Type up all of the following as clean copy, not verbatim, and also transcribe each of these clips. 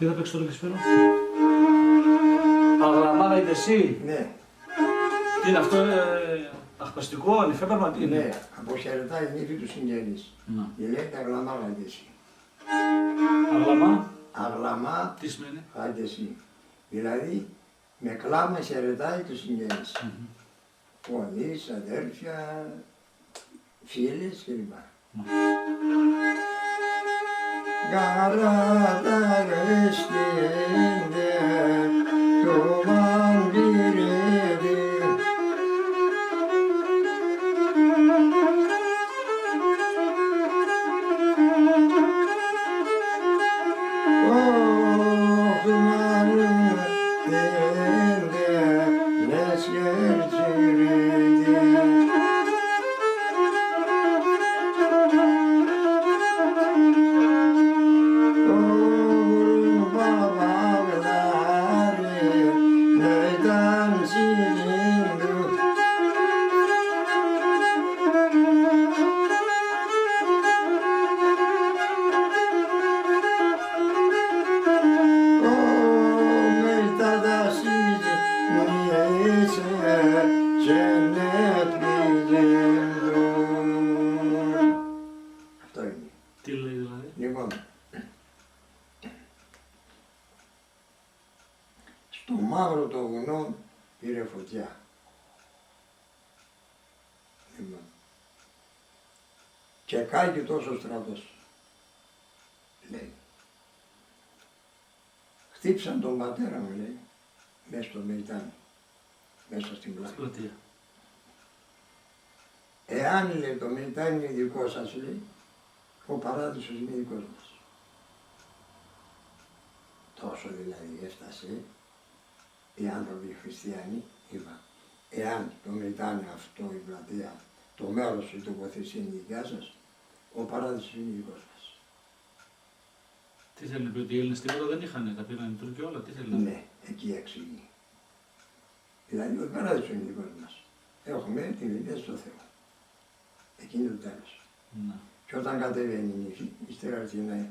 Τι θα παίξει τώρα Λεσφαίρο? Αγλαμάδα είδε εσύ. Ναι. Τι είναι αυτό, αχπαστικό, ανεφέπαρμα, τι είναι? Ναι, αποχαιρετάει η νύφη του συγγενής. Να. Λέγεται αγλαμά γαντεσί. Αγλαμά, Αγλαμά τι σημαίνει? γαντεσί. Δηλαδή, με κλάμα χαιρετάει τους συγγενείς. Γονείς, αδέρφια, φίλες κλπ. Garada üstünde duman biridir. Oh dumanın dinde leşker çürüdü. Τι λέει δηλαδή? Λοιπόν, στο μαύρο το βουνό πήρε φωτιά. Λοιπόν, και κάγει τόσο στρατός, λέει. Χτύψαν τον πατέρα μου, λέει, μέσα στο Μεϊτάνι, μέσα στην πλάτη. Εάν, λέει, το Μεϊτάνι είναι δικό σας, λέει, ο παράδεισος είναι δικός μας. Τόσο δηλαδή έφτασε οι άνθρωποι οι χριστιανοί, είπα, εάν το Μεϊτάνι αυτό, η πλατεία, το μέρος η τοποθεσία είναι δικιά σας, ο παράδεισος είναι δικός μας. Τι θέλει να πει, ότι οι Έλληνες τίποτα δεν είχαν, τα πήραν οι Τούρκοι όλα, τι θέλει να πει? Ναι, εκεί εξηγεί. Δηλαδή ο παράδεισος είναι δικός μας. Έχουμε την ελπίδα στο Θεό. Εκεί είναι το τέλος. Ναι. Και όταν κατέβαινε η νύφη, ύστερα έρθει να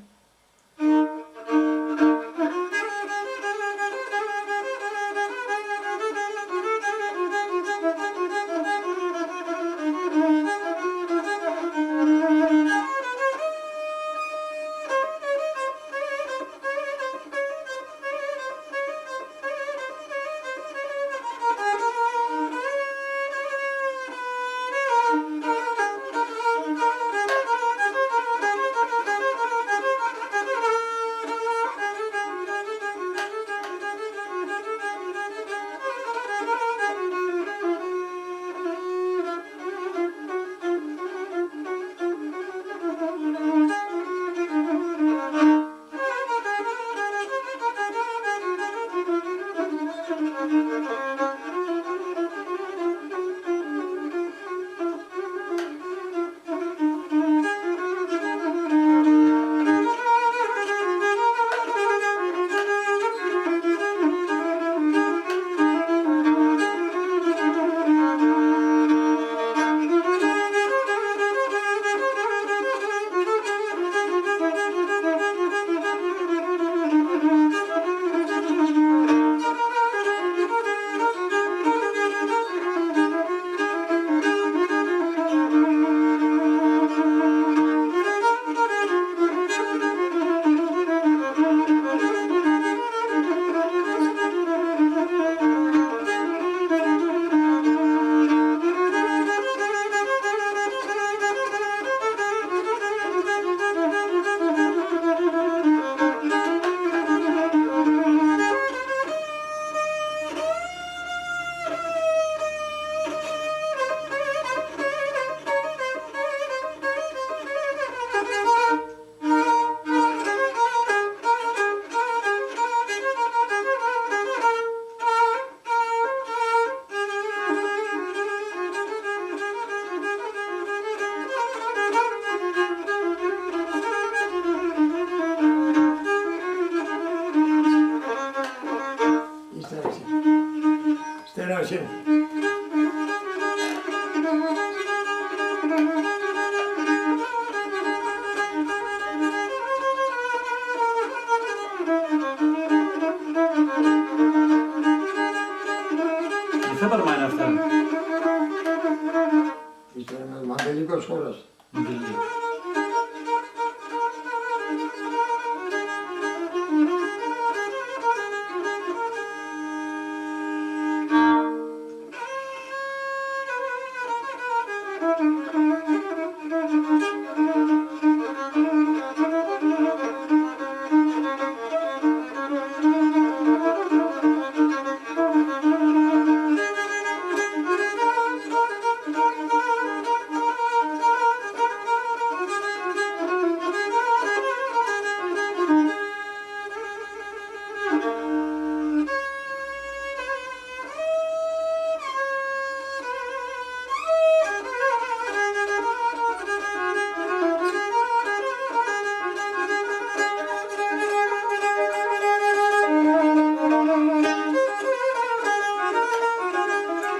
τελικός χώρος.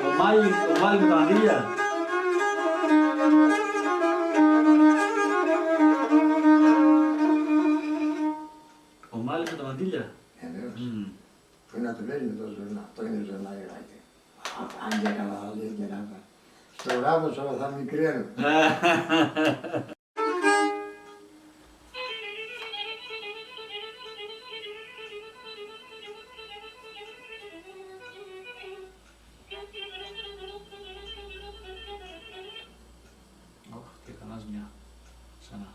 Ο Μάλι με τα μαντήλια. Ο Μάλι με τα μαντήλια. Βεβαίως. Που να του λέει με το ζωνά. Αυτό είναι ζωνάρι. Αν και καλά λέει και να πάει. Στο γάμος όλα θα μικραίνουν. Και κανάς μια. Ξανά.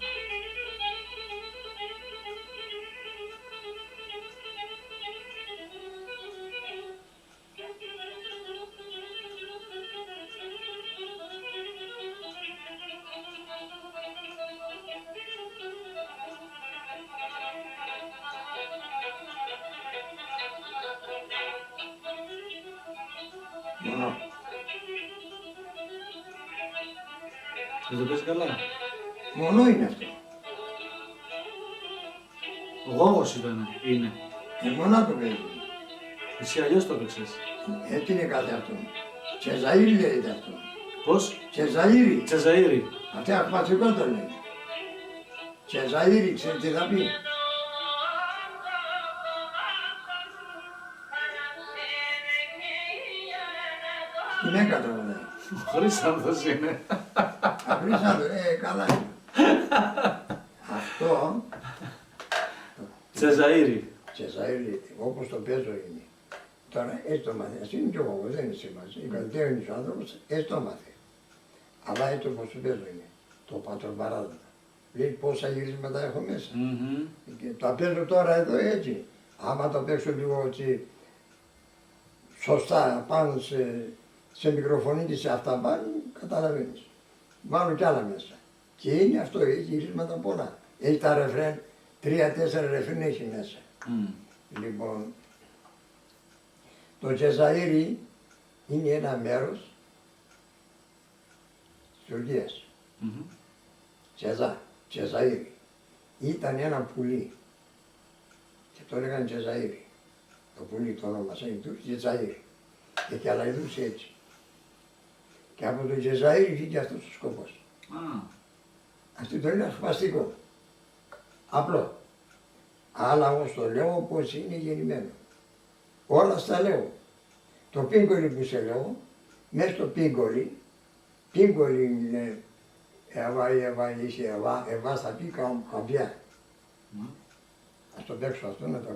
Μόνο. Δεν το παίζει καλά. Μόνο είναι αυτό. Ο Γόγος είναι. Μονάχο παίζει. Εσύ αλλιώς το έπαιξες. Έτσι είναι κάτι αυτό. Τσεζαΐρι λέγεται αυτό. Πώς? Τσεζαΐρι. Τσεζαΐρι. Αυτή αρπαστικό το λέει. Τσεζαΐρι, ξέρετε τι θα πει. Γυναίκα το λέει. Ο Χρύσανθος είναι. Αφρίσαντο, καλά είναι. Αυτό, Τσεζαΐρι. Τσεζαΐρι, όπως το παίζω είναι. Τώρα έτσι το μάθει, ας είναι και εγώ, δεν είναι σημασία. Η καλλιτέχνης ο άνθρωπος έτσι το μάθει. Αλλά έτσι όπως το παίζω είναι. Το πατροπαράδοτα. Λέει πόσα γυρίσματα έχω μέσα. Και τα παίζω τώρα εδώ έτσι. Άμα το παίξω λίγο έτσι σωστά πάνω σε μικροφωνή και σε αυτά πάνω, καταλαβαίνεις. Βάλω κι άλλα μέσα. Και είναι αυτό, έχει γυρίσματα πολλά. Έχει τα ρεφρέν, 3-4 ρεφρέν έχει μέσα. Λοιπόν, το Τσεζαΐρι είναι ένα μέρος της Τουρκίας. Τσεζαΐρι. Ήταν ένα πουλί και το λέγανε Τσεζαΐρι. Το πουλί το ονόμασαν οι Τούρκοι Τσεζαΐρι. Και κελαϊδούσε έτσι. Και από το Τσεζαΐρι βγήκε αυτός ο σκοπός. Αυτό το είναι ασπαστικό. Απλό. Αλλά όμως το λέω πως είναι γεννημένο. Όλα στα λέω. Το πίγκολι που σε λέω, μέσα στο πίγκολι είναι Εβά, θα πει καμπιά. Ας το παίξω αυτό να το